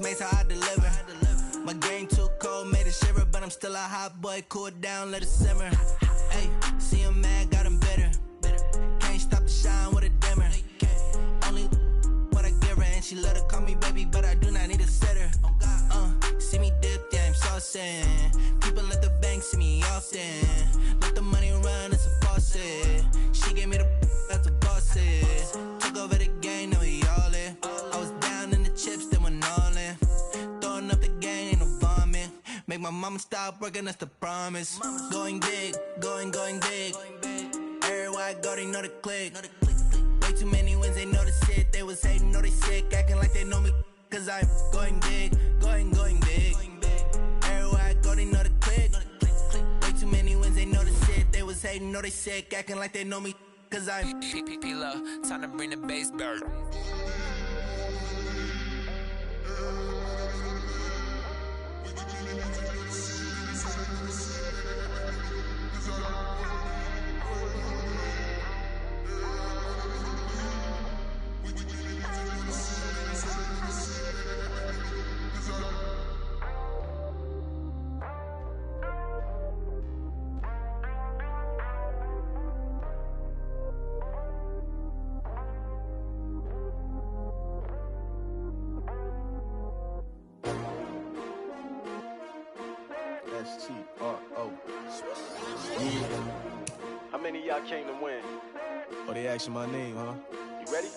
Postmates, how I deliver. My game too cold, made it shiver, but I'm still a hot boy. Cool it down, let it simmer. Hey, see him mad, got him bitter. Can't stop the shine with a dimmer. Only what I give her, and she let her call me baby, but I do not need a sitter. See me dip, yeah, I'm saucing. People at the bank see me often. Let the money run, it's a faucet. She gave me the that's a boss it. Took over the game, now we all in. I was down in the chips, they went all in. Throwing up the game, ain't no vomit. Make my mama stop working, that's the promise. Going big, going big. Everywhere I go, they know the click. Way too many wins, they know the shit. They was hating, know they sick, acting like they know me. Cause I'm going big, going big. Everywhere I go, they know the click. Way too many wins, they know the shit. They was hating, know they sick, acting like they know me. Cause I'm P-P-P-Low, time to bring the bass back. S-T-R-O. How many of y'all came to win? Oh, they asking my name, huh? You ready?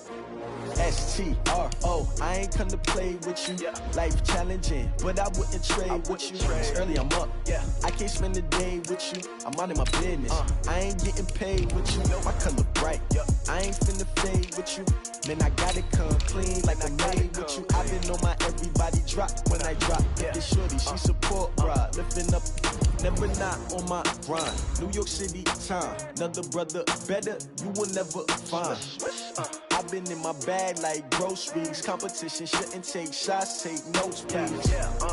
S-T-R-O. I ain't come to play with you. Yeah. Life challenging, but I wouldn't trade with you. It's early, I'm up. Yeah. I can't spend the day with you. I'm minding my business. I ain't getting paid with you. My color bright. Yeah. I ain't finna fade with you. Man, I gotta come clean like I made with you. I've been on my everybody drop when I drop. Yeah. This shorty, she support ride. Lifting up, never not on my grind. New York City time. Another brother better, you will never find. I've been in my bag like groceries. Competition shouldn't take shots, take notes, please.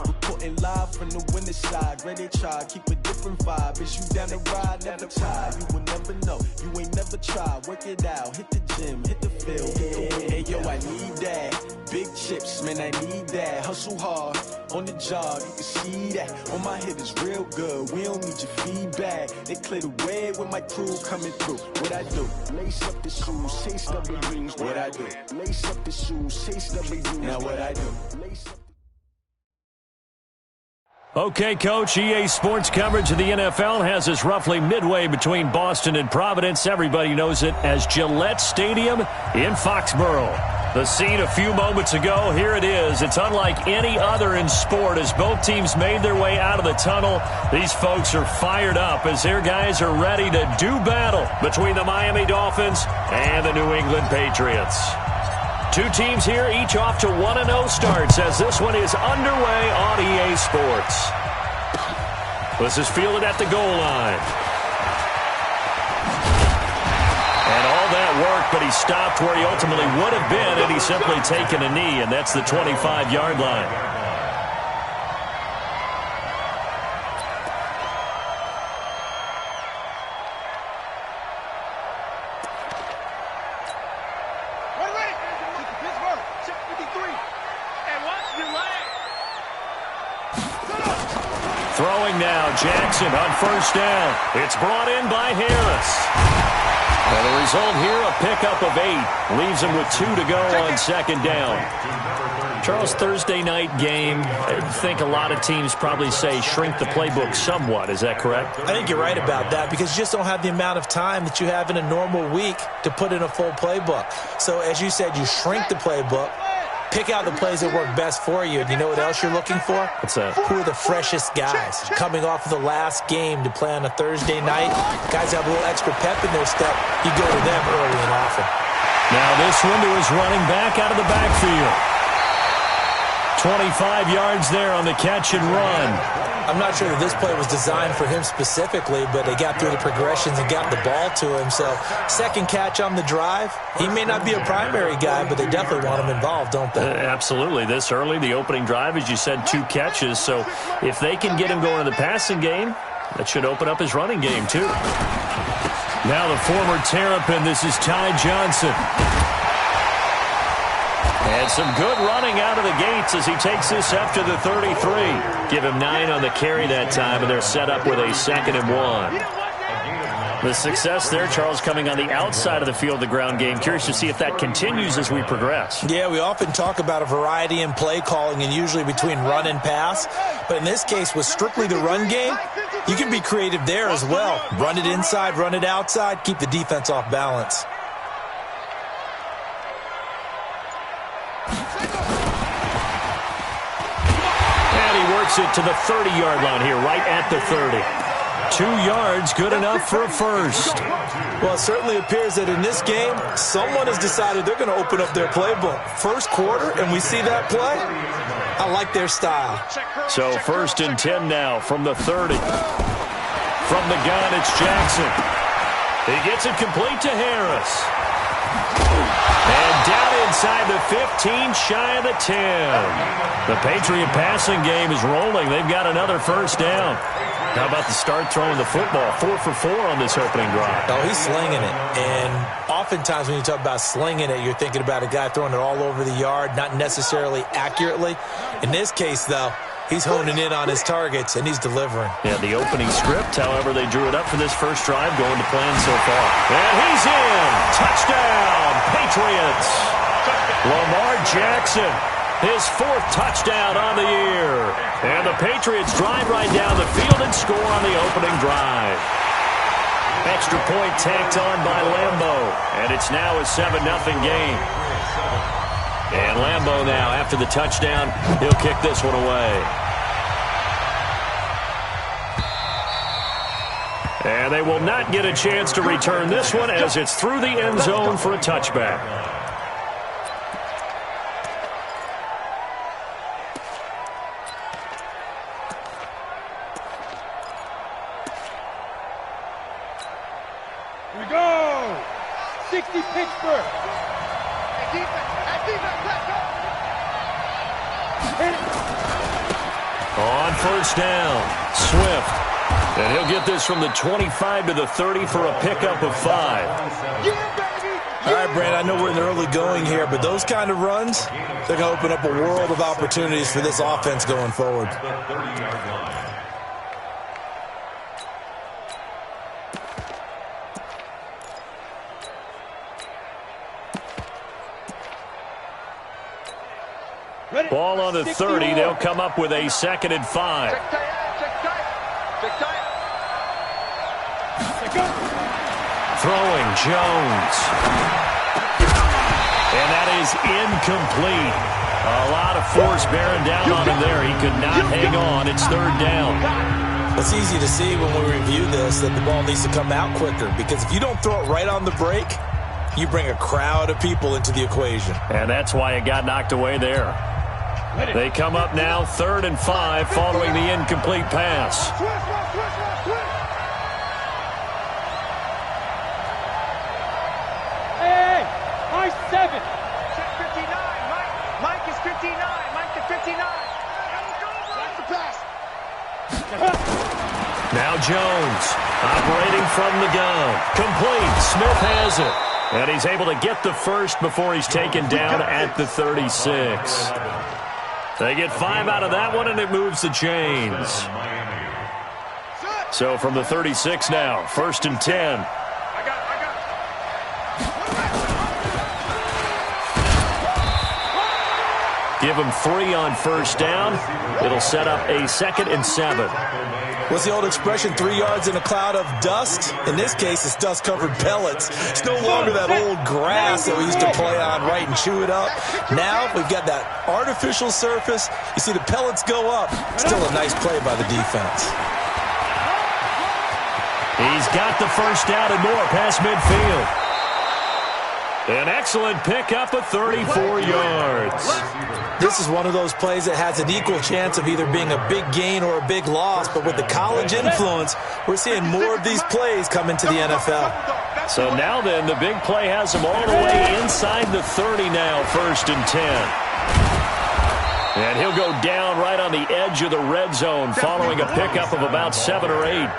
Reporting live from the winning side. Ready to try, keep a different vibe. Is you down the ride, never tired. You will never know, you ain't never tried. Work it out, hit the gym, hit the field. Hey yo, I need that. Big chips, man, I need that. Hustle hard, on the job, you can see that. On my head is real good, we don't need your feedback. They clear the way with my crew coming through. What I do? Lace up the shoes, chase W's. What I do? Lace up the shoes, chase W's. Now what I do? Lace up. Okay, Coach, EA Sports coverage of the NFL has us roughly midway between Boston and Providence. Everybody knows it as Gillette Stadium in Foxborough. The scene a few moments ago, here it is. It's unlike any other in sport as both teams made their way out of the tunnel. These folks are fired up as their guys are ready to do battle between the Miami Dolphins and the New England Patriots. Two teams here, each off to 1-0 starts as this one is underway on EA Sports. This is fielded at the goal line. And all that work, but he stopped where he ultimately would have been had he simply taken a knee, and that's the 25-yard line. Throwing now, Jackson on first down. It's brought in by Harris. And the result here, a pickup of 8. Leaves him with 2 to go on second down. Charles, Thursday night game, I think a lot of teams probably say shrink the playbook somewhat. Is that correct? I think you're right about that because you just don't have the amount of time that you have in a normal week to put in a full playbook. So as you said, you shrink the playbook. Pick out the plays that work best for you. And you know what else you're looking for? What's that? Who are the freshest guys? Coming off of the last game to play on a Thursday night, guys have a little extra pep in their step. You go to them early and often. Now this one to his running back out of the backfield. 25 yards there on the catch and run. I'm not sure that this play was designed for him specifically, but they got through the progressions and got the ball to him. So second catch on the drive. He may not be a primary guy, but they definitely want him involved, don't they? Absolutely. This early, the opening drive, as you said, 2 catches. So if they can get him going in the passing game, that should open up his running game too. Now the former Terrapin, this is Ty Johnson. And some good running out of the gates as he takes this up to the 33. Give him 9 on the carry that time, and they're set up with a 2nd and 1. The success there, Charles, coming on the outside of the field, the ground game. Curious to see if that continues as we progress. Yeah, we often talk about a variety in play calling and usually between run and pass. But in this case, with strictly the run game, you can be creative there as well. Run it inside, run it outside, keep the defense off balance. And he works it to the 30-yard line here, right at the 30. 2 yards, good enough for a first. Well, it certainly appears that in this game, someone has decided they're going to open up their playbook. First quarter, and we see that play. I like their style. So 1st and 10 now from the 30. From the gun, it's Jackson. He gets it complete to Harris. And down inside the 15, shy of the 10. The Patriot passing game is rolling. They've got another first down. How about the start throwing the football? 4 for 4 on this opening drive. Oh, he's slinging it. And oftentimes when you talk about slinging it, you're thinking about a guy throwing it all over the yard, not necessarily accurately. In this case, though, he's honing in on his targets, and he's delivering. Yeah, the opening script, however, they drew it up for this first drive, going to plan so far. And he's in! Touchdown, Patriots! Lamar Jackson, his 4th touchdown on the year. And the Patriots drive right down the field and score on the opening drive. Extra point tacked on by Lambeau. And it's now a 7-0 game. And Lambeau now, after the touchdown, he'll kick this one away. And they will not get a chance to return this one as it's through the end zone for a touchback. Here we go! 60 Pittsburgh! On first down, Swift. And he'll get this from the 25 to the 30 for a pickup of 5. All right, Brand, I know we're in the early going here, but those kind of runs, they're going to open up a world of opportunities for this offense going forward. Ball on the 30. They'll come up with a 2nd and 5. Throwing, Jones. And that is incomplete. A lot of force bearing down on him there. He could not hang on. It's 3rd down. It's easy to see when we review this that the ball needs to come out quicker, because if you don't throw it right on the break, you bring a crowd of people into the equation. And that's why it got knocked away there. They come up now 3rd and 5 following the incomplete pass. Hey, high 7. Check 59. Mike is 59. Mike to 59. That's the pass. Now Jones operating from the gun. Complete. Smith has it. And he's able to get the first before he's taken down at the 36. They get 5 out of that one, and it moves the chains. So from the 36 now, 1st and 10. Give him 3 on first down. It'll set up a 2nd and 7. What's the old expression, 3 yards in a cloud of dust? In this case, it's dust-covered pellets. It's no longer that old grass that we used to play on, right, and chew it up. Now we've got that artificial surface. You see the pellets go up. Still a nice play by the defense. He's got the first down and more past midfield. An excellent pickup of 34 yards. This is one of those plays that has an equal chance of either being a big gain or a big loss, but with the college influence, we're seeing more of these plays come into the NFL. So now then, the big play has him all the way inside the 30 now, 1st and 10. And he'll go down right on the edge of the red zone following a pickup of about 7 or 8.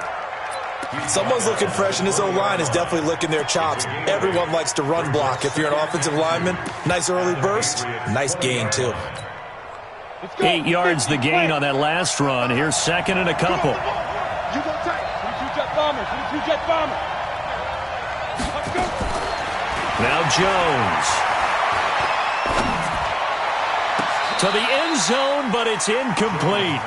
Someone's looking fresh, and this O-line is definitely licking their chops. Everyone likes to run block. If you're an offensive lineman, nice early burst, nice gain, too. 8 yards the gain on that last run. Here's second and a couple. You go tight. 22 jet bombers. 22 jet bombers. Now Jones. To the end zone, but it's incomplete.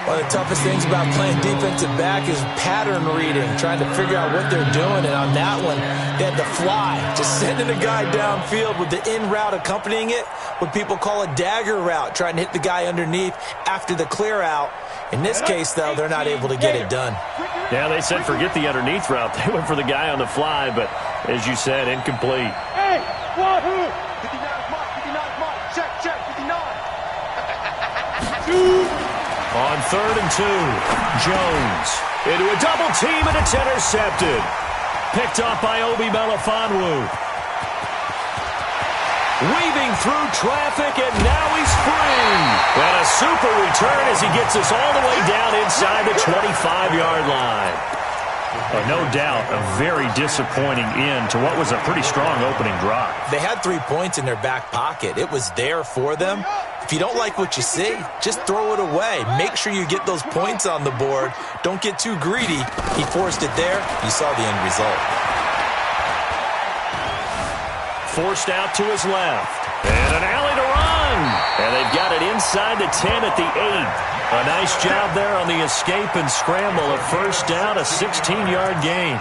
One of the toughest things about playing defensive back is pattern reading, trying to figure out what they're doing. And on that one, they had to fly, just sending a guy downfield with the in route accompanying it, what people call a dagger route, trying to hit the guy underneath after the clear out. In this case, though, they're not able to get it done. Yeah, they said forget the underneath route. They went for the guy on the fly, but as you said, incomplete. Hey, wahoo! 59's mark, 59's mark. Check, check, 59. On 3rd and 2, Jones into a double team, and it's intercepted. Picked up by Obi Melifonwu. Weaving through traffic, and now he's free. And a super return as he gets us all the way down inside the 25-yard line. No doubt, a very disappointing end to what was a pretty strong opening drive. They had 3 points in their back pocket. It was there for them. If you don't like what you see, just throw it away. Make sure you get those points on the board. Don't get too greedy. He forced it there. You saw the end result. Forced out to his left. And an alley to run. And they've got it inside the 10 at the 8. A nice job there on the escape and scramble. A first down, a 16-yard gain.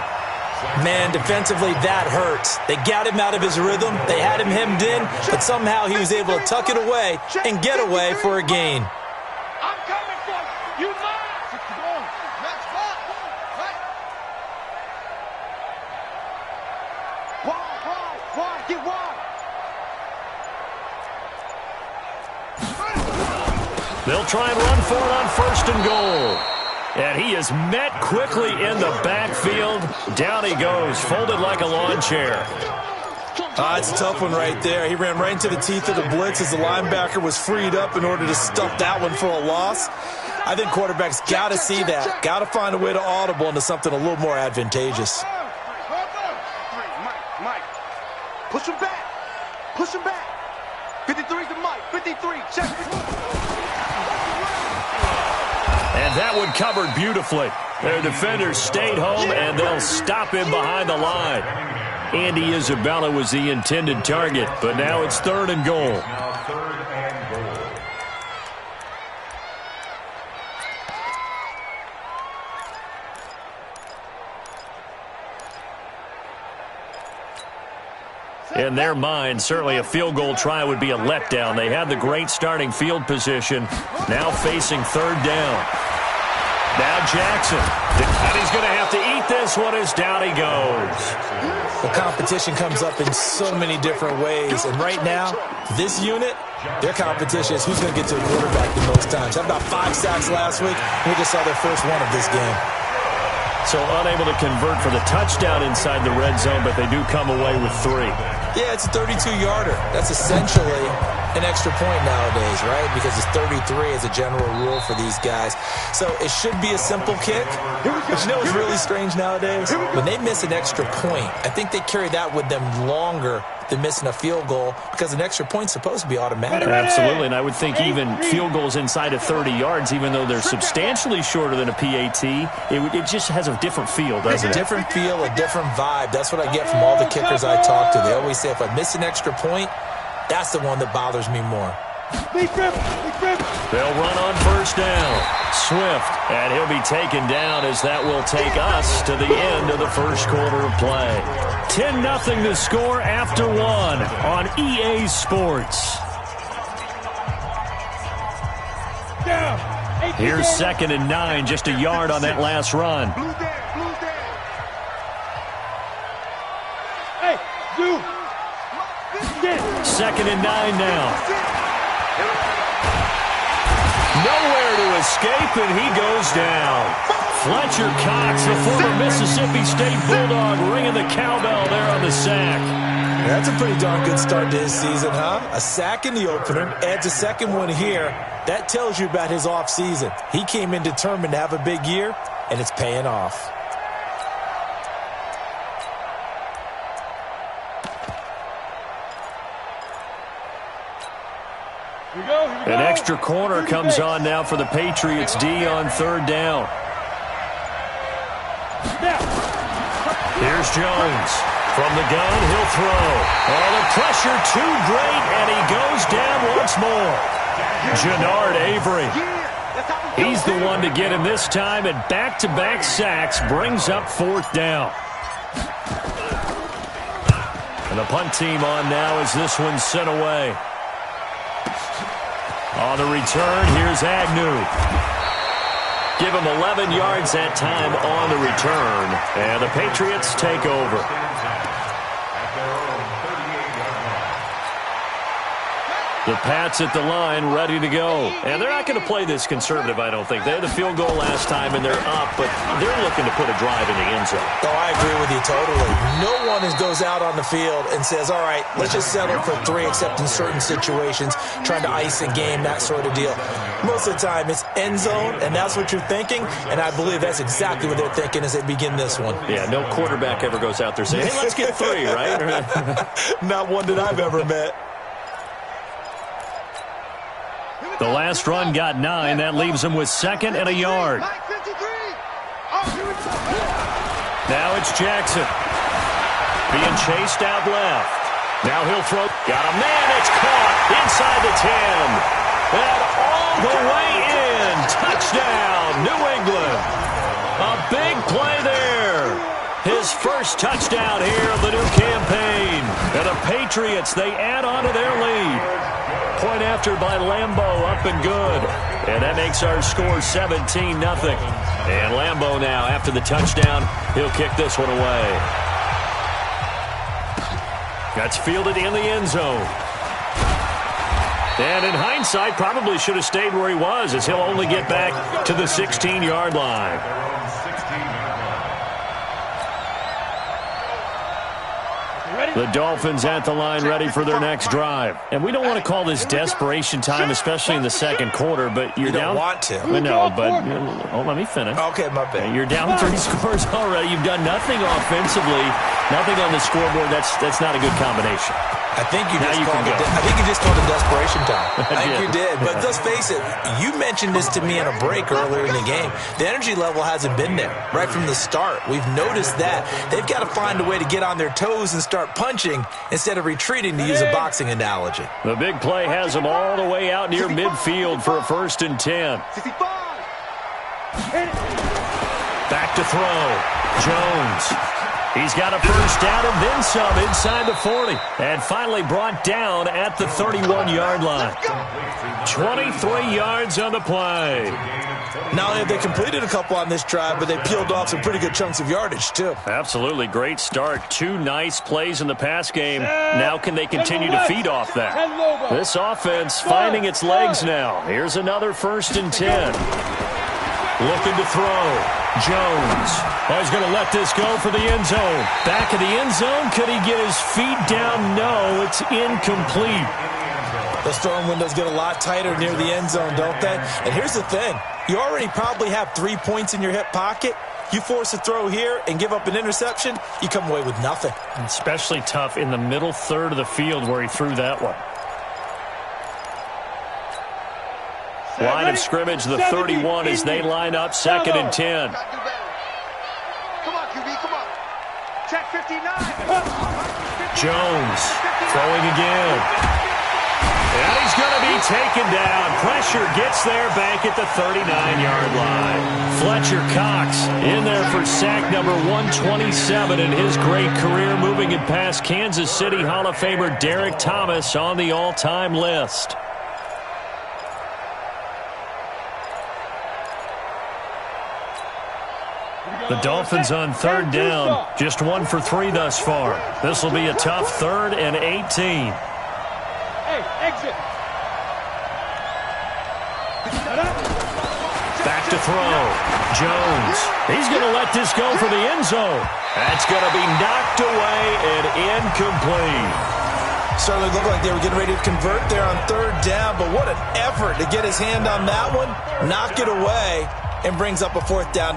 Man, defensively, that hurts. They got him out of his rhythm. They had him hemmed in, but somehow he was able to tuck it away and get away for a gain. I'm coming for you. You mine. Match ball. Right. Wide, get wide. They'll try and run for it on 1st and goal. And he is met quickly in the backfield. Down he goes, folded like a lawn chair. It's a tough one right there. He ran right into the teeth of the blitz as the linebacker was freed up in order to stuff that one for a loss. I think quarterbacks got to see that. Got to find a way to audible into something a little more advantageous. Mike. Push him back. 53's the Mike. 53. Check. And that one covered beautifully. Their defenders stayed home, and they'll stop him behind the line. Andy Isabella was the intended target, but now it's 3rd and goal. In their mind, certainly a field goal try would be a letdown. They had the great starting field position, now facing 3rd down. Now Jackson, and he's going to have to eat this one as down he goes. The competition comes up in so many different ways, and right now, this unit, their competition is who's going to get to the quarterback the most times. Had about 5 sacks last week, and we just saw their first one of this game. So unable to convert for the touchdown inside the red zone, but they do come away with 3. Yeah, it's a 32-yarder. That's essentially an extra point nowadays, right? Because it's 33 as a general rule for these guys. So it should be a simple kick. But you know what's really strange nowadays? When they miss an extra point, I think they carry that with them longer than missing a field goal because an extra point's supposed to be automatic. Absolutely, and I would think even field goals inside of 30 yards, even though they're substantially shorter than a PAT, it just has a different feel, doesn't it? A different feel, a different vibe. That's what I get from all the kickers I talk to. They always say if I miss an extra point, that's the one that bothers me more. They'll run on 1st down. Swift, and he'll be taken down as that will take us to the end of the first quarter of play. 10-0 to score after 1 on EA Sports. Here's 2nd and 9, just a yard on that last run. Hey, you. 2nd and 9 now. Nowhere to escape, and he goes down. Fletcher Cox, the former Mississippi State Bulldog, ringing the cowbell there on the sack. That's a pretty darn good start to his season, huh? A sack in the opener, adds a second one here. That tells you about his offseason. He came in determined to have a big year, and it's paying off. An extra corner comes on now for the Patriots D on third down. Here's Jones. From the gun, he'll throw. Oh, the pressure too great, and he goes down once more. Jannard Avery. He's the one to get him this time, and back-to-back sacks brings up fourth down. And the punt team on now as this one's sent away. On the return, here's Agnew. Give him 11 yards that time on the return, and the Patriots take over. The Pats at the line, ready to go. And they're not going to play this conservative, I don't think. They had the field goal last time, and they're up, but they're looking to put a drive in the end zone. Oh, I agree with you totally. No one goes out on the field and says, all right, let's just settle for 3, except in certain situations, trying to ice a game, that sort of deal. Most of the time, it's end zone, and that's what you're thinking, and I believe that's exactly what they're thinking as they begin this one. Yeah, no quarterback ever goes out there saying, hey, let's get 3, right? Not one that I've ever met. The last run got 9. That leaves him with 2nd and a yard. Now it's Jackson. Being chased out left. Now he'll throw. Got a man. It's caught inside the 10. And all the way in. Touchdown, New England. A big play there. His first touchdown here of the new campaign. And the Patriots, they add on to their lead. Point after by Lambeau, up and good. And that makes our score 17-0. And Lambeau now, after the touchdown, he'll kick this one away. That's fielded in the end zone. And in hindsight, probably should have stayed where he was, as he'll only get back to the 16-yard line. The Dolphins at the line, ready for their next drive. And we don't want to call this desperation time, especially in the second quarter, but you're down. You don't want to. No, but let me finish. Okay, my bad. You're down 3 scores already. You've done nothing offensively, nothing on the scoreboard. That's not a good combination. I think you just called it desperation time. I think you did. But let's face it, you mentioned this to me in a break earlier in the game. The energy level hasn't been there right from the start. We've noticed that. They've got to find a way to get on their toes and start punching instead of retreating, to use a boxing analogy. The big play has them all the way out near midfield for a 1st and 10. Back to throw. Jones. He's got a first down and then some inside the 40. And finally brought down at the 31-yard line. 23 yards on the play. Not only have they completed a couple on this drive, but they peeled off some pretty good chunks of yardage, too. Absolutely. Great start. 2 nice plays in the pass game. Now can they continue to feed off that? This offense finding its legs now. Here's another 1st and 10. Looking to throw. Jones. Oh, he's going to let this go for the end zone. Back of the end zone. Could he get his feet down? No, it's incomplete. Those throwing windows get a lot tighter near the end zone, don't they? And here's the thing. You already probably have 3 points in your hip pocket. You force a throw here and give up an interception, you come away with nothing. Especially tough in the middle third of the field where he threw that one. Line of scrimmage, the 31 as they line up 2nd and 10. Come on, QB, come on. Check 59. Jones throwing again. And he's going to be taken down. Pressure gets there back at the 39-yard line. Fletcher Cox in there for sack number 127 in his great career, moving it past Kansas City Hall of Famer Derek Thomas on the all-time list. The Dolphins on 3rd down, just 1 for 3 thus far. This will be a tough 3rd and 18. Hey, exit. Back to throw. Jones. He's going to let this go for the end zone. That's going to be knocked away and incomplete. Certainly looked like they were getting ready to convert there on 3rd down, but what an effort to get his hand on that one, knock it away, and brings up a 4th down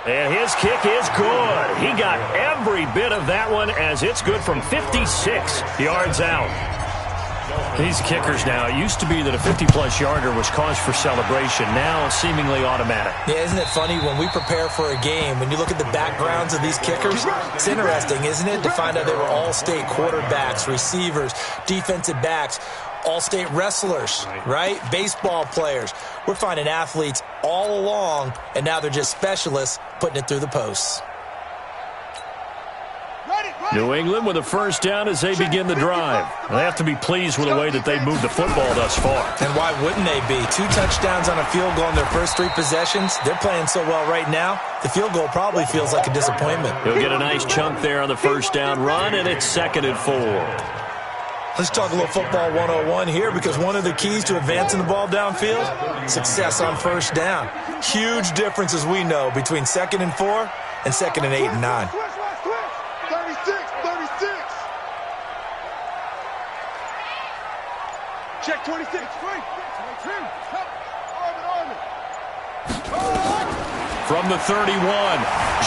And his kick is good. He got every bit of that one as it's good from 56 yards out. These kickers now, it used to be that a 50-plus yarder was cause for celebration. Now seemingly automatic. Yeah, isn't it funny when we prepare for a game, when you look at the backgrounds of these kickers, it's interesting, isn't it, to find out they were all-state quarterbacks, receivers, defensive backs, all-state wrestlers, right? Baseball players. We're finding athletes all along, and now they're just specialists putting it through the posts. New England with a first down as they begin the drive. They have to be pleased with the way that they've moved the football thus far. And why wouldn't they be? 2 touchdowns on a field goal in their first 3 possessions. They're playing so well right now, the field goal probably feels like a disappointment. He'll get a nice chunk there on the first down run, and it's 2nd and 4. Let's talk a little football 101 here, because one of the keys to advancing the ball downfield, success on first down. Huge difference, as we know, between 2nd and 4 and 2nd and 8 and 9. 36. Check 26. From the 31,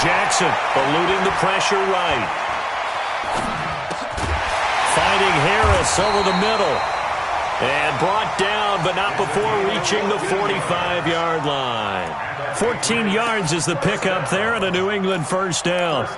Jackson eluding the pressure right. Finding Harris over the middle. And brought down, but not before reaching the 45-yard line. 14 yards is the pickup there, and a New England first down.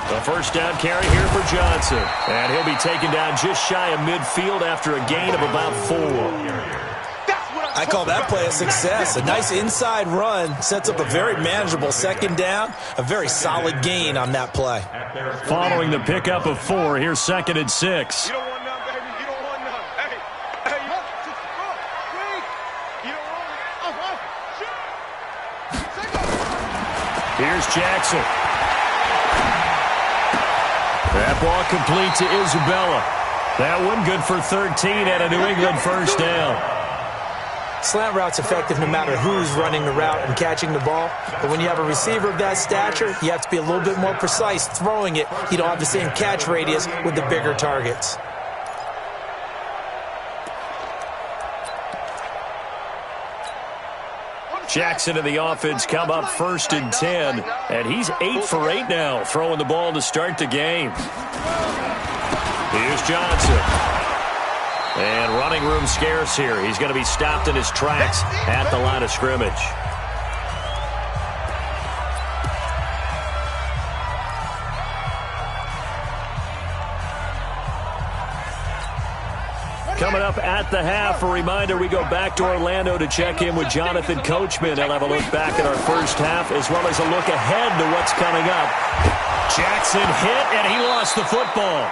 The first down carry here for Johnson. And he'll be taken down just shy of midfield after a gain of about 4. I call that play a success. A nice inside run sets up a very manageable second down. A very solid gain on that play. Following the pickup of 4, here's 2nd and 6. You don't want none, baby. You don't want none. Hey, you don't want Here's Jackson. That ball complete to Isabella. That one good for 13 and a New England first down. Slant route's effective no matter who's running the route and catching the ball. But when you have a receiver of that stature, you have to be a little bit more precise throwing it. You don't have the same catch radius with the bigger targets. Jackson and the offense come up 1st and 10, and he's 8 for 8 now, throwing the ball to start the game. Here's Johnson. And running room scarce here. He's going to be stopped in his tracks at the line of scrimmage. Coming up at the half, a reminder, we go back to Orlando to check in with Jonathan Coachman. They'll have a look back at our first half as well as a look ahead to what's coming up. Jackson hit, and he lost the football.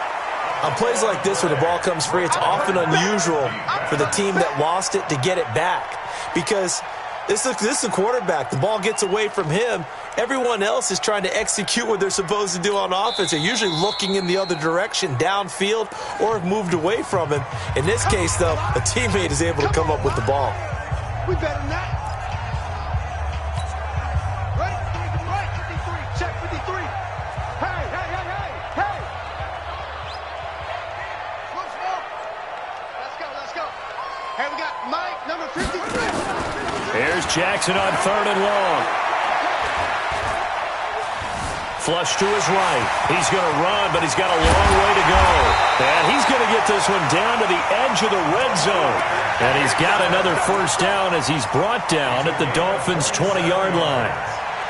On plays like this where the ball comes free, it's often unusual for the team that lost it to get it back. Because this is a quarterback. The ball gets away from him. Everyone else is trying to execute what they're supposed to do on offense. They're usually looking in the other direction, downfield, or have moved away from him. In this case, though, a teammate is able to come up with the ball. We better than that. Right, 53. Check 53. Hey. Let's go. Hey, we got Mike, number 53. Here's Jackson on 3rd and long. Flush to his right. He's going to run, but he's got a long way to go. And he's going to get this one down to the edge of the red zone. And he's got another first down as he's brought down at the Dolphins' 20-yard line.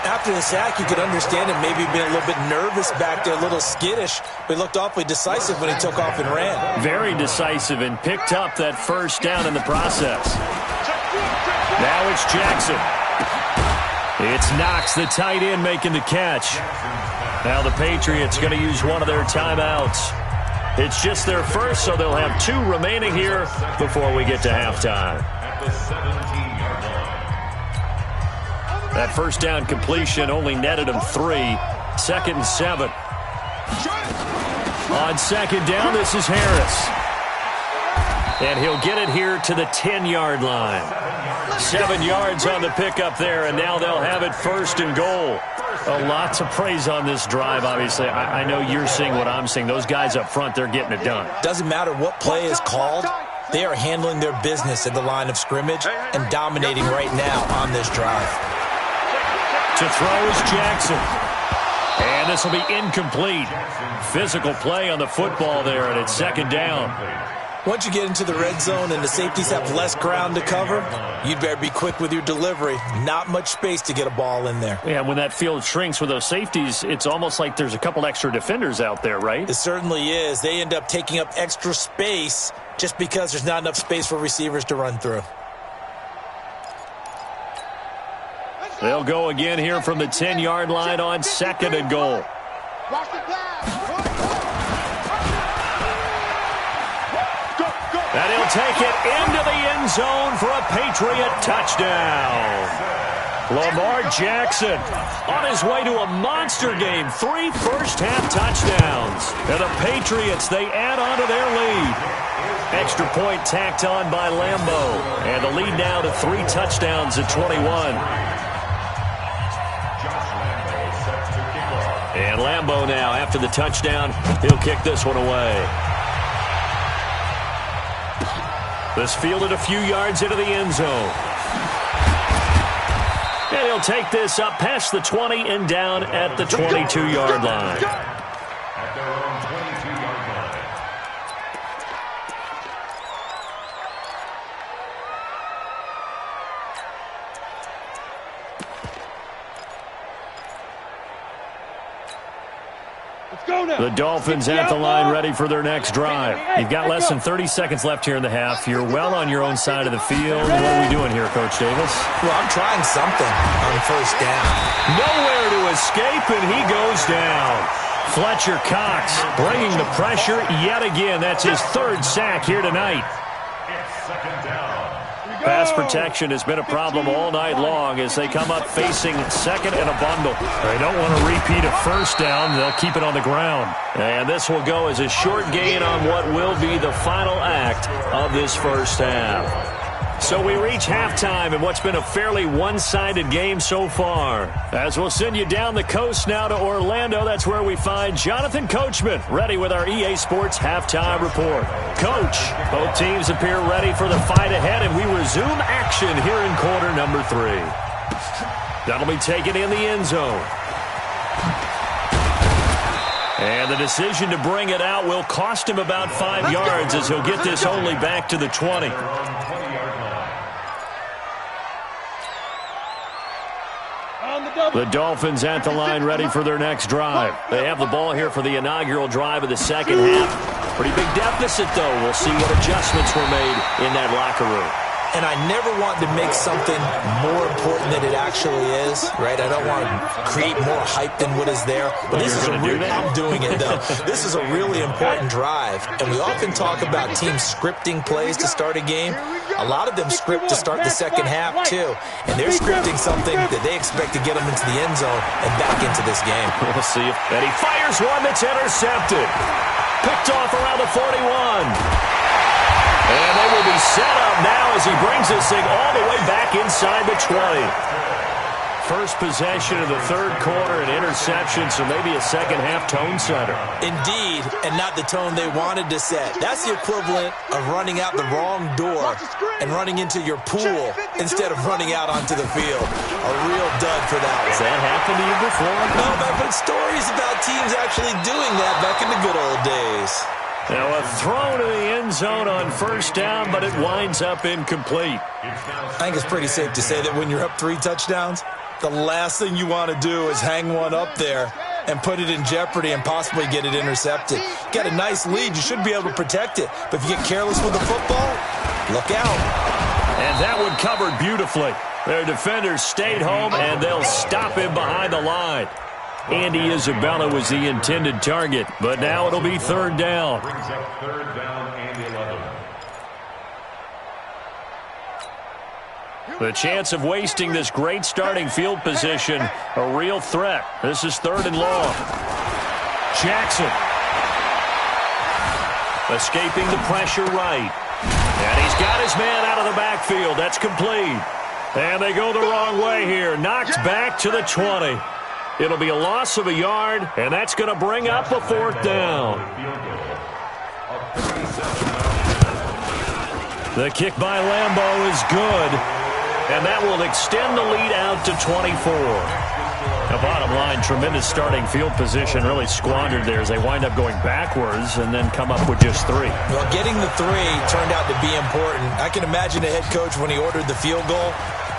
After the sack, you could understand him maybe being a little bit nervous back there, a little skittish. But he looked awfully decisive when he took off and ran. Very decisive and picked up that first down in the process. Now it's Jackson. It's Knox, the tight end, making the catch. Now the Patriots going to use one of their timeouts. It's just their first, so they'll have 2 remaining here before we get to halftime. That first down completion only netted him 3. 2nd and 7. On 2nd down, this is Harris. And he'll get it here to the 10-yard line. 7 yards on the pickup there, and now they'll have it 1st and goal. A lot to praise on this drive, obviously. I know you're seeing what I'm seeing. Those guys up front, they're getting it done. Doesn't matter what play is called. They are handling their business at the line of scrimmage and dominating right now on this drive. To throw is Jackson. And this will be incomplete. Physical play on the football there, and it's 2nd down. Once you get into the red zone and the safeties have less ground to cover, you'd better be quick with your delivery. Not much space to get a ball in there. Yeah, when that field shrinks with those safeties, it's almost like there's a couple extra defenders out there, right? It certainly is. They end up taking up extra space just because there's not enough space for receivers to run through. They'll go again here from the 10-yard line on 2nd and goal. Watch the pass. And he'll take it into the end zone for a Patriot touchdown. Lamar Jackson on his way to a monster game. 3 first-half touchdowns. And the Patriots, they add on to their lead. Extra point tacked on by Lambo. And the lead now to 3 touchdowns at 21. And Lambo now, after the touchdown, he'll kick this one away. This fielded a few yards into the end zone. And he'll take this up past the 20 and down at the 22-yard line. The Dolphins at the line ready for their next drive. You've got less than 30 seconds left here in the half. You're well on your own side of the field. What are we doing here, Coach Davis? Well, I'm trying something on 1st down. Nowhere to escape, and he goes down. Fletcher Cox bringing the pressure yet again. That's his 3rd sack here tonight. Pass protection has been a problem all night long as they come up facing 2nd and a bundle. They don't want to repeat a 1st down. They'll keep it on the ground. And this will go as a short gain on what will be the final act of this 1st half. So we reach halftime in what's been a fairly one-sided game so far. As we'll send you down the coast now to Orlando, that's where we find Jonathan Coachman, ready with our EA Sports Halftime Report. Coach, both teams appear ready for the fight ahead, and we resume action here in quarter number 3. That'll be taken in the end zone. And the decision to bring it out will cost him about 5 yards as he'll get this only back to the 20. The Dolphins at the line ready for their next drive. They have the ball here for the inaugural drive of the 2nd half. Pretty big deficit, though. We'll see what adjustments were made in that locker room. And I never want to make something more important than it actually is, right? I don't want to create more hype than what is there. But this is I'm doing it, though. This is a really important drive. And we often talk about teams scripting plays to start a game. A lot of them script to start the 2nd half, too. And they're scripting something that they expect to get them into the end zone and back into this game. We'll see. And he fires one that's intercepted. Picked off around the 41. And they will be set up now as he brings this thing all the way back inside the 20. First possession of the 3rd quarter, an interception, so maybe a 2nd half tone setter. Indeed, and not the tone they wanted to set. That's the equivalent of running out the wrong door and running into your pool instead of running out onto the field. A real dud for that one. Has that happened to you before? No, but I've heard stories about teams actually doing that back in the good old days. Now a throw to the end zone on 1st down, but it winds up incomplete. I think it's pretty safe to say that when you're up 3 touchdowns, the last thing you want to do is hang one up there and put it in jeopardy and possibly get it intercepted. Got a nice lead. You should be able to protect it. But if you get careless with the football, look out. And that one covered beautifully. Their defenders stayed home, and they'll stop him behind the line. Andy Isabella was the intended target, but now it'll be 3rd down. Brings up 3rd down and 11. The chance of wasting this great starting field position, a real threat. This is 3rd and long. Jackson. Escaping the pressure right. And he's got his man out of the backfield. That's complete. And they go the wrong way here. Knocked back to the 20. It'll be a loss of a yard, and that's going to bring up a 4th down. The kick by Lambeau is good, and that will extend the lead out to 24. Now, bottom line, tremendous starting field position, really squandered there as they wind up going backwards and then come up with just 3. Well, getting the 3 turned out to be important. I can imagine the head coach when he ordered the field goal,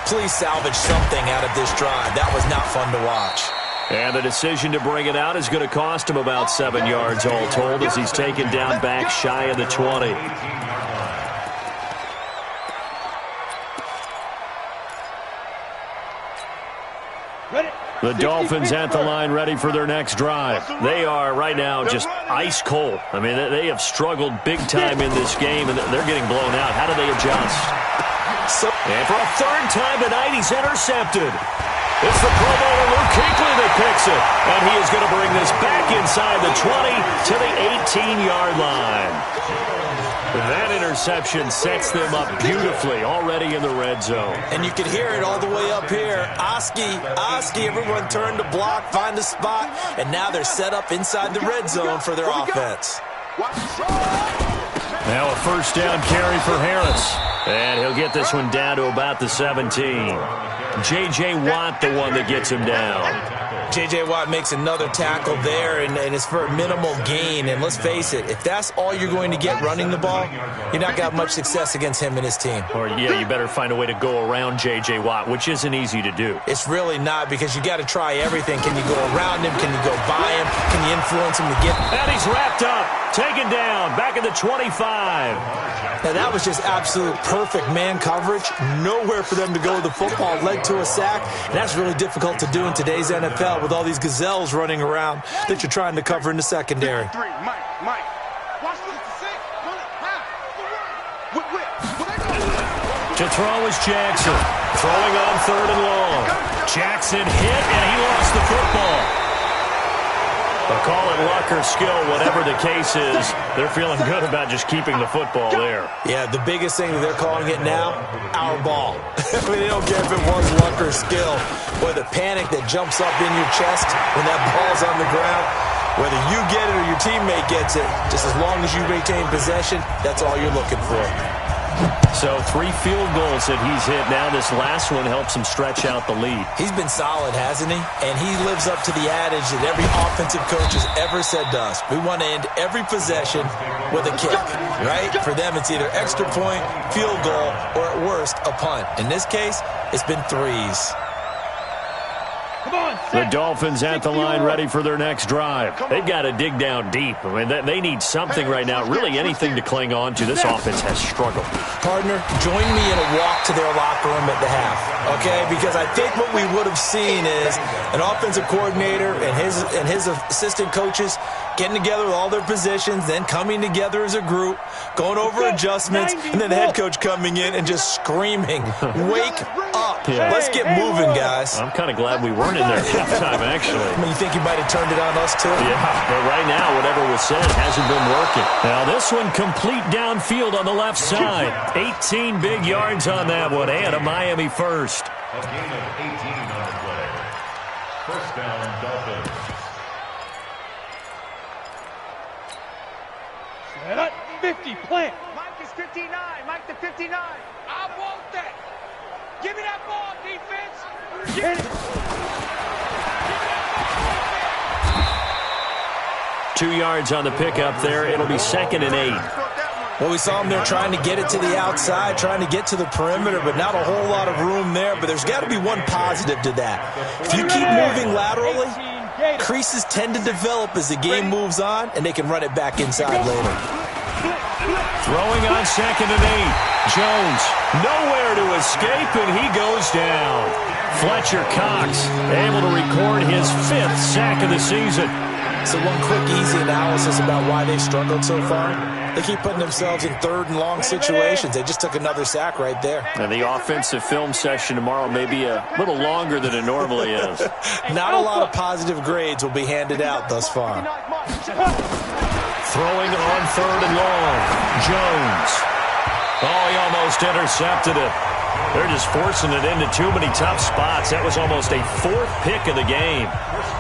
please salvage something out of this drive. That was not fun to watch. And the decision to bring it out is going to cost him about 7 yards all told as he's taken down back shy of the 20. The Dolphins at the line ready for their next drive. They are right now just ice cold. I mean, they have struggled big time in this game, and they're getting blown out. How do they adjust? And for a 3rd time tonight, he's intercepted. It's the Pro Bowler Luke Kuechly that picks it. And he is going to bring this back inside the 20 to the 18-yard line. That interception sets them up beautifully already in the red zone. And you can hear it all the way up here. Oski, everyone turned to block, find a spot, and now they're set up inside the red zone for their offense. Now a 1st down carry for Harris. And he'll get this one down to about the 17. J.J. Watt, the one that gets him down. J.J. Watt makes another tackle there, and it's for a minimal gain. And let's face it, if that's all you're going to get running the ball, you're not going to have much success against him and his team. Or, yeah, you better find a way to go around J.J. Watt, which isn't easy to do. It's really not, because you got to try everything. Can you go around him? Can you go by him? Can you influence him to get... And he's wrapped up, taken down, back at the 25. Now, that was just absolute perfect man coverage. Nowhere for them to go with the football. Led to a sack. And that's really difficult to do in today's NFL with all these gazelles running around that you're trying to cover in the secondary. Mike. Watch this. To throw is Jackson. Throwing on 3rd and long. Jackson hit, and he lost the football. But call it luck or skill, whatever the case is, they're feeling good about just keeping the football there. Yeah, the biggest thing that they're calling it now, our ball. I mean, they don't care if it was luck or skill, or the panic that jumps up in your chest when that ball's on the ground. Whether you get it or your teammate gets it, just as long as you retain possession, that's all you're looking for. So 3 field goals that he's hit now. This last one helps him stretch out the lead. He's been solid, hasn't he? And he lives up to the adage that every offensive coach has ever said to us. We want to end every possession with a kick, right? For them, it's either extra point, field goal, or at worst, a punt. In this case, it's been 3s. The Dolphins at the line ready for their next drive. They've got to dig down deep. I mean, they need something right now, really anything to cling on to. This offense has struggled. Partner, join me in a walk to their locker room at the half, okay? Because I think what we would have seen is an offensive coordinator and his assistant coaches getting together with all their positions, then coming together as a group, going over adjustments, and then the head coach coming in and just screaming, wake up. Yeah. Let's get moving, guys. I'm kind of glad we weren't in there at halftime, actually. I mean, you think he might have turned it on us, too? Yeah, but right now, whatever was said hasn't been working. Now, this one complete downfield on the left side. 18 big yards on that one, and a Miami 1st. A gain of 18 on the play. 1st down, Dolphins. Set up, 50, plant. Mike is 59. Mike to 59. I want that. Give me that ball, defense. Give me 2 yards on the pickup there. It'll be 2nd and 8. Well, we saw them there trying to get it to the outside, trying to get to the perimeter, but not a whole lot of room there. But there's got to be one positive to that. If you keep moving laterally, creases tend to develop as the game moves on, and they can run it back inside later. Throwing on 2nd and 8. Jones, nowhere to escape, and he goes down. Fletcher Cox able to record his 5th sack of the season. So one quick, easy analysis about why they've struggled so far. They keep putting themselves in 3rd and long situations. They just took another sack right there. And the offensive film session tomorrow may be a little longer than it normally is. Not a lot of positive grades will be handed out thus far. Throwing on 3rd and long. Jones. Oh, he almost intercepted it. They're just forcing it into too many tough spots. That was almost a fourth pick of the game.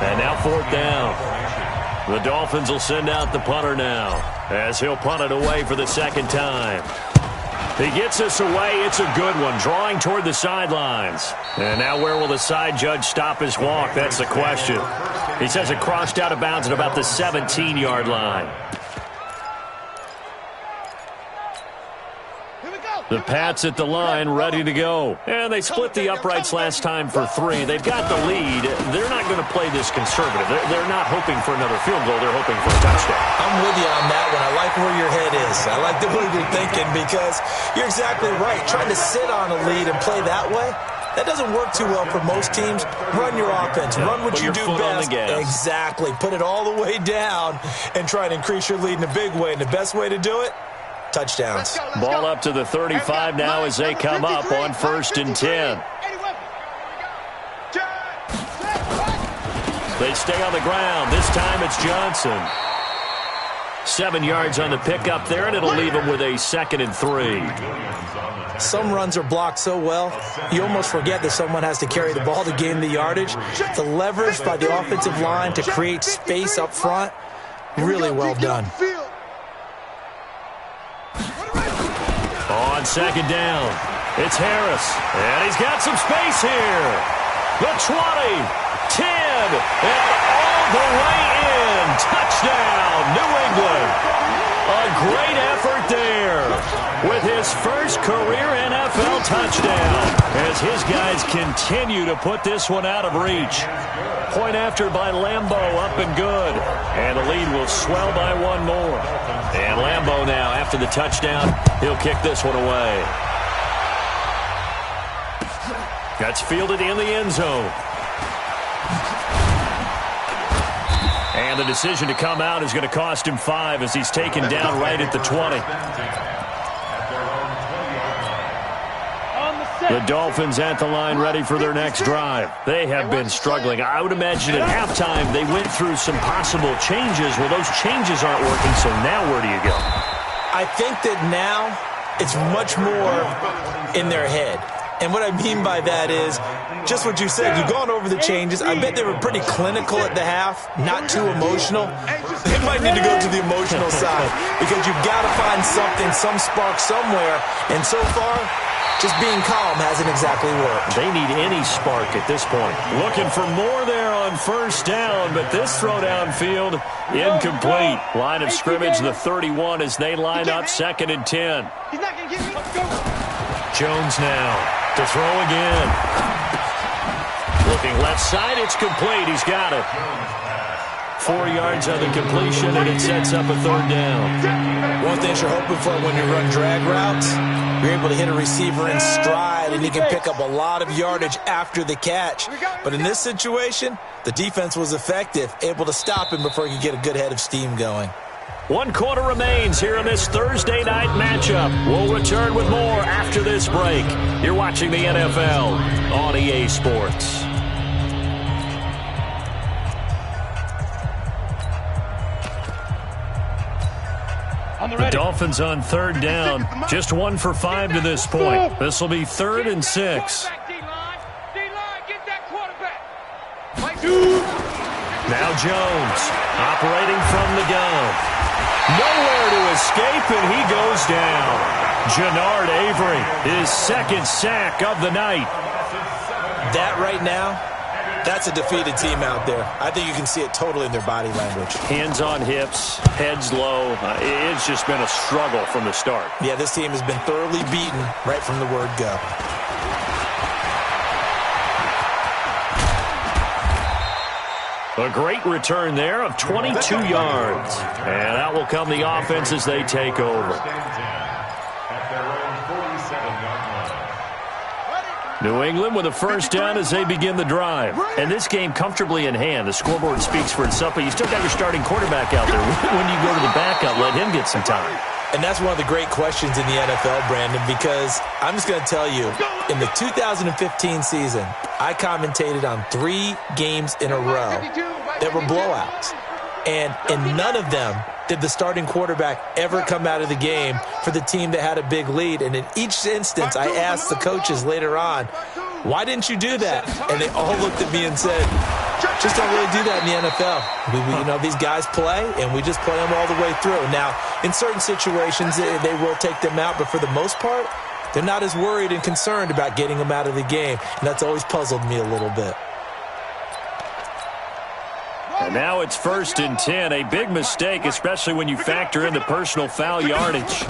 And now fourth down. The Dolphins will send out the punter now as he'll punt it away for the second time. He gets us away. It's a good one, drawing toward the sidelines. And now where will the side judge stop his walk? That's the question. He says it crossed out of bounds at about the 17-yard line. The Pats at the line, ready to go. And they split the uprights last time for 3. They've got the lead. They're not going to play this conservative. They're not hoping for another field goal. They're hoping for a touchdown. I'm with you on that one. I like where your head is. I like the way you're thinking because you're exactly right. Trying to sit on a lead and play that way, that doesn't work too well for most teams. Run your offense. Run what you do best. Exactly. Put it all the way down and try to increase your lead in a big way. And the best way to do it, touchdowns. Ball up to the 35 now as they come up on 1st and 10. They stay on the ground. This time it's Johnson. 7 yards on the pickup there, and it'll leave him with a 2nd and 3. Some runs are blocked so well, you almost forget that someone has to carry the ball to gain the yardage. The leverage by the offensive line to create space up front, really well done. On 2nd down, it's Harris, and he's got some space here. The 20, 10, and all the way in. Touchdown, New England. A great effort there with his first career NFL touchdown as his guys continue to put this one out of reach. Point after by Lambeau, up and good. And the lead will swell by 1 more. And Lambeau now, after the touchdown, he'll kick this one away. That's fielded in the end zone. And the decision to come out is going to cost him 5 as he's taken down right at the 20. The Dolphins at the line ready for their next drive. They have been struggling. I would imagine at halftime they went through some possible changes. Well, those changes aren't working, so now where do you go? I think that now it's much more in their head. And what I mean by that is just what you said. You've gone over the changes. I bet they were pretty clinical at the half, not too emotional. They might need to go to the emotional side because you've got to find something, some spark somewhere. And so far, just being calm hasn't exactly worked. They need any spark at this point. Looking for more there on 1st down, but this throw downfield, incomplete. Line of scrimmage, the 31 as they line up 2nd and 10. Jones now to throw again. Looking left side, it's complete. He's got it. 4 yards on the completion, and it sets up a 3rd down. One thing you're hoping for when you run drag routes, you're able to hit a receiver in stride, and he can pick up a lot of yardage after the catch. But in this situation, the defense was effective, able to stop him before he could get a good head of steam going. 1 quarter remains here in this Thursday night matchup. We'll return with more after this break. You're watching the NFL on EA Sports. The Dolphins on 3rd down. Just 1 for 5 to this point. This will be 3rd and 6. Now Jones operating from the gun. Nowhere to escape, and he goes down. Jannard Avery, his 2nd sack of the night. That right now, that's a defeated team out there. I think you can see it totally in their body language. Hands on hips, heads low. It's just been a struggle from the start. Yeah, this team has been thoroughly beaten right from the word go. A great return there of 22 yards. And out will come the offense as they take over. New England with a 1st down as they begin the drive. And this game comfortably in hand. The scoreboard speaks for itself, but you still got your starting quarterback out there. When do you go to the backup, let him get some time? And that's one of the great questions in the NFL, Brandon, because I'm just going to tell you, in the 2015 season, I commentated on 3 games in a row that were blowouts. And in none of them did the starting quarterback ever come out of the game for the team that had a big lead. And in each instance, I asked the coaches later on, why didn't you do that? And they all looked at me and said, just don't really do that in the NFL. These guys play, and we just play them all the way through. Now, in certain situations, they will take them out, but for the most part, they're not as worried and concerned about getting them out of the game, and that's always puzzled me a little bit. And now it's 1st and 10, a big mistake, especially when you factor in the personal foul yardage.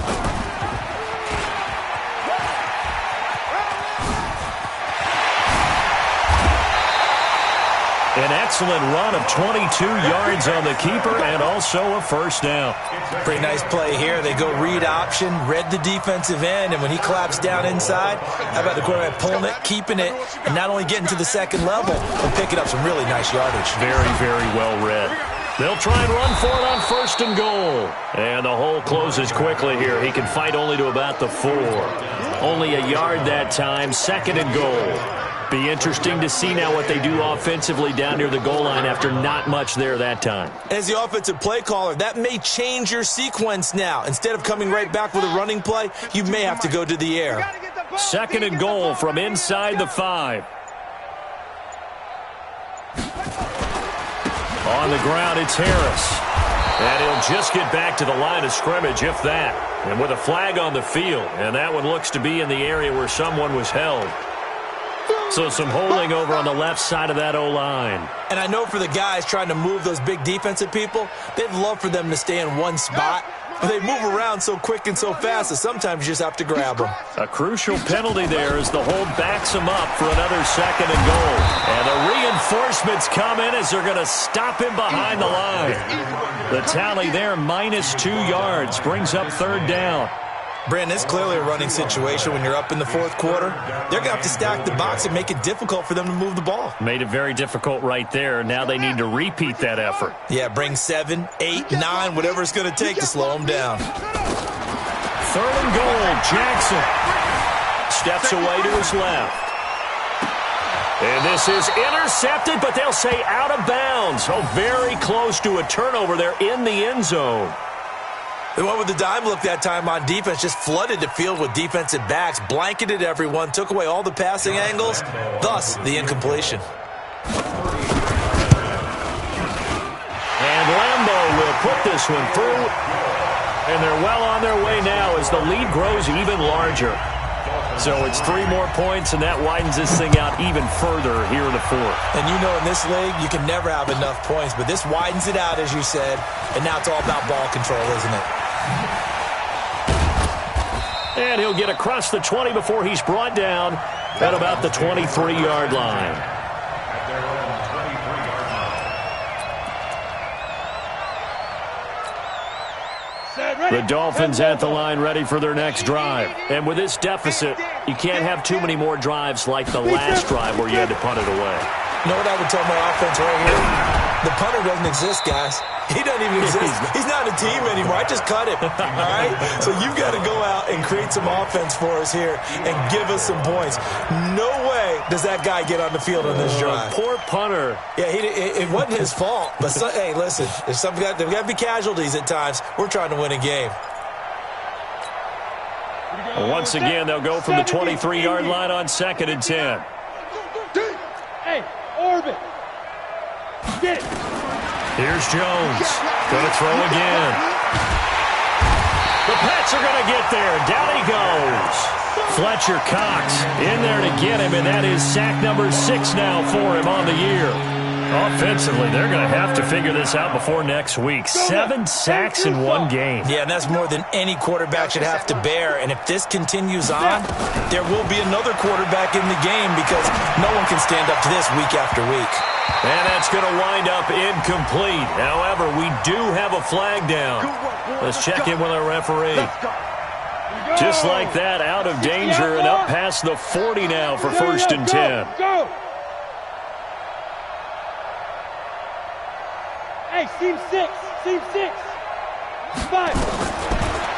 An excellent run of 22 yards on the keeper and also a first down. Pretty nice play here. They go read option, read the defensive end, and when he claps down inside, how about the quarterback pulling it, keeping it, and not only getting to the second level, but picking up some really nice yardage. Very, very well read. They'll try and run for it on 1st and goal. And the hole closes quickly here. He can fight only to about the 4. Only a yard that time, 2nd and goal. Be interesting to see now what they do offensively down near the goal line after not much there that time. As the offensive play caller, that may change your sequence now. Instead of coming right back with a running play, you may have to go to the air. 2nd and goal from inside the 5. On the ground, it's Harris. And he'll just get back to the line of scrimmage, if that. And with a flag on the field, and that one looks to be in the area where someone was held. So some holding over on the left side of that O-line. And I know for the guys trying to move those big defensive people, they'd love for them to stay in one spot. But they move around so quick and so fast that sometimes you just have to grab them. A crucial penalty there as the hold backs him up for another 2nd and goal. And the reinforcements come in as they're going to stop him behind the line. The tally there, -2 yards, brings up 3rd down. Brandon, it's clearly a running situation when you're up in the 4th quarter. They're going to have to stack the box and make it difficult for them to move the ball. Made it very difficult right there. Now they need to repeat that effort. Yeah, bring 7, 8, 9, whatever it's going to take to slow them down. 3rd and goal, Jackson steps away to his left. And this is intercepted, but they'll say out of bounds. Oh, very close to a turnover there in the end zone. They went with the dime look that time on defense, just flooded the field with defensive backs, blanketed everyone, took away all the passing angles, thus the incompletion. And Lambeau will put this one through, and they're well on their way now as the lead grows even larger. So it's 3 more points, and that widens this thing out even further here in the 4th. And you know in this league, you can never have enough points, but this widens it out, as you said, and now it's all about ball control, isn't it? And he'll get across the 20 before he's brought down at about the 23-yard line. The Dolphins at the line ready for their next drive. And with this deficit, you can't have too many more drives like the last drive where you had to punt it away. You know what I would tell my offense right here? The punter doesn't exist, guys. He doesn't even exist. He's not a team anymore. I just cut him, all right? So you've got to go out and create some offense for us here and give us some points. No way does that guy get on the field on this drive. Poor punter. Yeah, it wasn't his fault. But, hey, listen, there's got to be casualties at times. We're trying to win a game. Once again, they'll go from the 23-yard line on 2nd and 10. Hey, orbit. Get it. Here's Jones. Going to throw again. The Pats are going to get there. Down he goes. Fletcher Cox in there to get him, and that is sack number 6 now for him on the year. Offensively, they're going to have to figure this out before next week. 7 sacks in one game. Yeah, and that's more than any quarterback should have to bear. And if this continues on, there will be another quarterback in the game because no one can stand up to this week after week. And that's going to wind up incomplete. However, we do have a flag down. Let's check in with our referee. Just like that, out of danger and up past the 40 now for 1st and 10. Hey, seam 6. 5.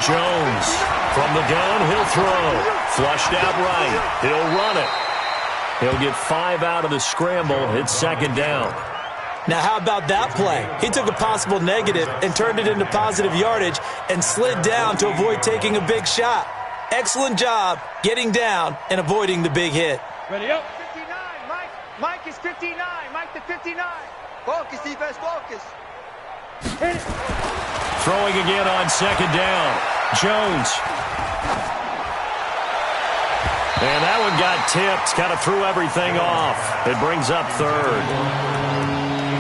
Jones from the gun, he'll throw. Flushed out right. He'll run it. He'll get 5 out of the scramble. It's 2nd down. Now, how about that play? He took a possible negative and turned it into positive yardage and slid down to avoid taking a big shot. Excellent job getting down and avoiding the big hit. Ready up. 59, Mike. Mike is 59. Mike the 59. Focus, defense, focus. Hit it. Throwing again on second down. Jones. And that one got tipped. Kind of threw everything off. It brings up third.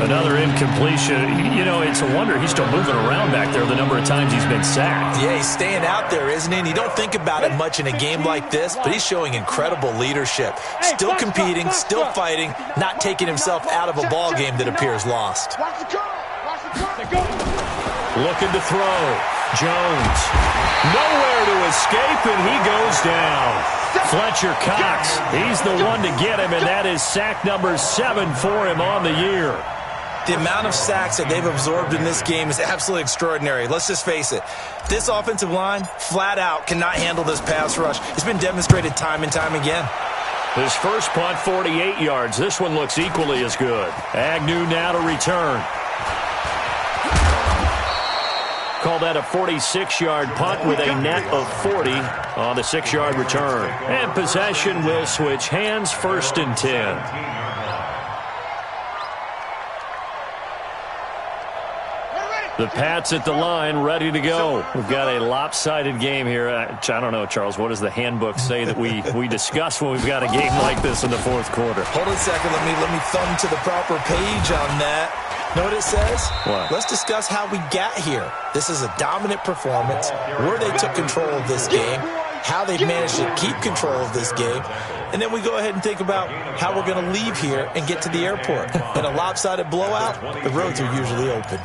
Another incompletion. You know, it's a wonder he's still moving around back there the number of times he's been sacked. Yeah, he's staying out there, isn't he? And you don't think about it much in a game like this, but he's showing incredible leadership. Still competing, still fighting, not taking himself out of a ball game that appears lost. Watch the curl. Watch the curl. Looking to throw. Jones. Nowhere to escape, and he goes down. Fletcher Cox, he's the one to get him, and that is sack number 7 for him on the year. The amount of sacks that they've absorbed in this game is absolutely extraordinary. Let's just face it. This offensive line, flat out, cannot handle this pass rush. It's been demonstrated time and time again. His first punt, 48 yards. This one looks equally as good. Agnew now to return. Call that a 46-yard punt with a net of 40 on the 6-yard return. And possession will switch hands, 1st and 10. The Pats at the line, ready to go. We've got a lopsided game here. I don't know, Charles, what does the handbook say that we discuss when we've got a game like this in the 4th quarter? Hold on a second. Let me thumb to the proper page on that. Know what it says? What? Let's discuss how we got here. This is a dominant performance, where they took control of this game, how they've managed to keep control of this game, and then we go ahead and think about how we're going to leave here and get to the airport. In a lopsided blowout, the roads are usually open.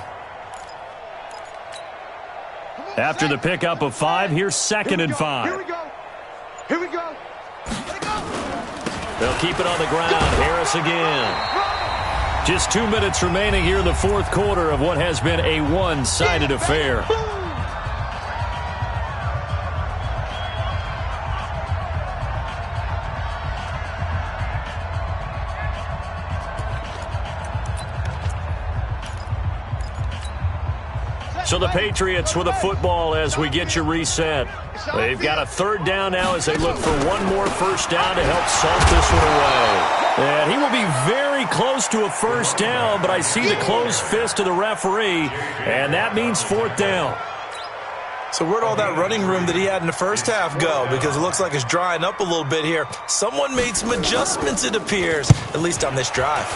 After the pickup of 5, here's 2nd and 5. Here we go. Here we go. They'll keep it on the ground. Harris again. Just 2 minutes remaining here in the 4th quarter of what has been a one-sided affair. So the Patriots with a football as we get you reset. They've got a 3rd down now as they look for one more 1st down to help salt this one away. And he will be very close to a 1st down, but I see the closed fist of the referee, and that means 4th down. So where'd all that running room that he had in the first half go? Because it looks like it's drying up a little bit here. Someone made some adjustments, it appears, at least on this drive.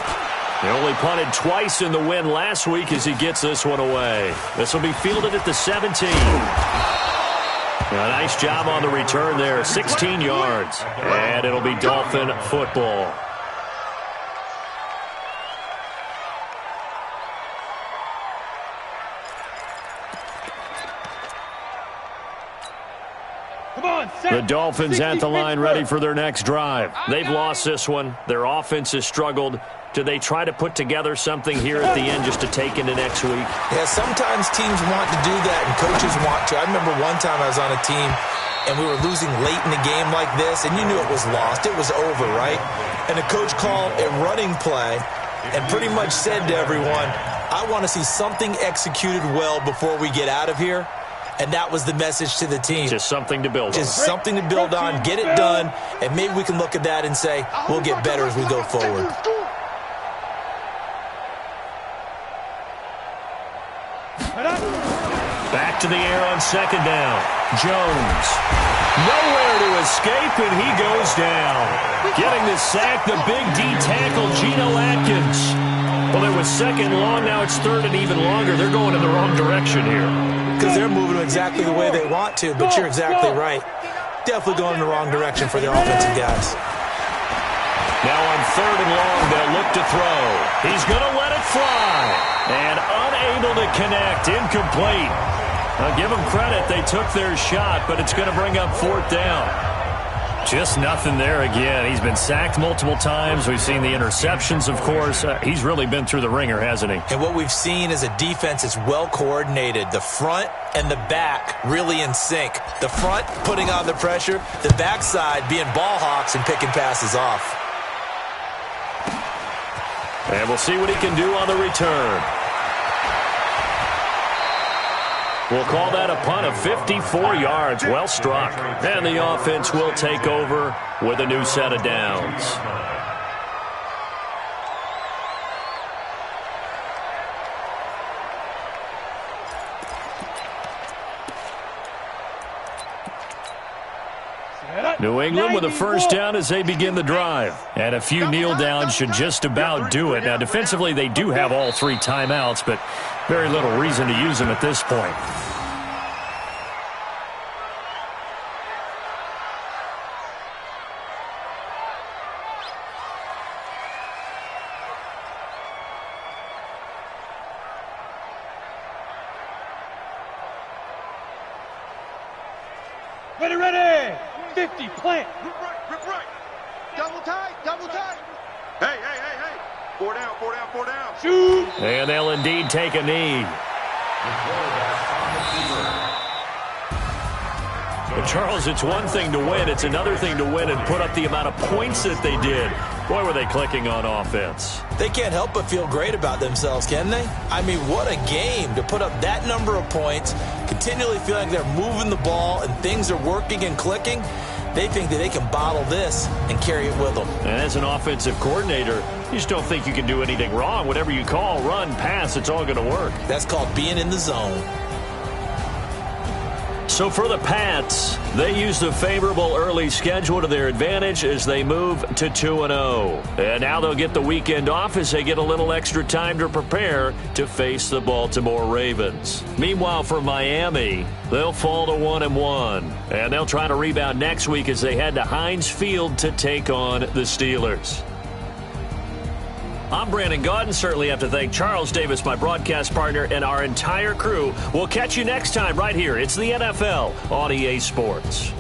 He only punted twice in the win last week as he gets this one away. This will be fielded at the 17. A nice job on the return there, 16 yards. And it'll be Dolphin football. The Dolphins at the line ready for their next drive. They've lost this one. Their offense has struggled. Do they try to put together something here at the end just to take into next week? Yeah, sometimes teams want to do that and coaches want to. I remember one time I was on a team and we were losing late in the game like this, and you knew it was lost. It was over, right? And the coach called a running play and pretty much said to everyone, I want to see something executed well before we get out of here. And that was the message to the team. Just something to build on. Just something to build on, get it done, and maybe we can look at that and say, we'll get better as we go forward. Back to the air on 2nd down. Jones. Nowhere to escape, and he goes down. Getting the sack, the big D tackle, Geno Atkins. Well, it was 2nd long, now it's 3rd and even longer. They're going in the wrong direction here. Because they're moving exactly the way they want to, but you're exactly right. Definitely going in the wrong direction for their offensive guys. Now on 3rd and long, they'll look to throw. He's going to let it fly. And unable to connect, incomplete. I'll give them credit. They took their shot, but it's going to bring up 4th down. Just nothing there again. He's been sacked multiple times. We've seen the interceptions, of course. He's really been through the ringer, hasn't he? And what we've seen is a defense that's well coordinated. The front and the back really in sync. The front putting on the pressure. The backside being ball hawks and picking passes off. And we'll see what he can do on the return. We'll call that a punt of 54 yards. Well struck. And the offense will take over with a new set of downs. New England with a first down as they begin the drive. And a few kneel downs should just about do it. Now, defensively, they do have all 3 timeouts, but very little reason to use them at this point. Ready. 50, plant. Rip right. Double tight. Hey. 4 down. Shoot. And they'll indeed take a knee. But Charles, it's one thing to win. It's another thing to win and put up the amount of points that they did. Boy, were they clicking on offense. They can't help but feel great about themselves, can they? I mean, what a game to put up that number of points, continually feeling like they're moving the ball and things are working and clicking. They think that they can bottle this and carry it with them. And as an offensive coordinator, you just don't think you can do anything wrong. Whatever you call, run, pass, it's all going to work. That's called being in the zone. So for the Pats, they use the favorable early schedule to their advantage as they move to 2-0. And now they'll get the weekend off as they get a little extra time to prepare to face the Baltimore Ravens. Meanwhile, for Miami, they'll fall to 1-1. And they'll try to rebound next week as they head to Heinz Field to take on the Steelers. I'm Brandon Gaudin. Certainly have to thank Charles Davis, my broadcast partner, and our entire crew. We'll catch you next time right here. It's the NFL on EA Sports.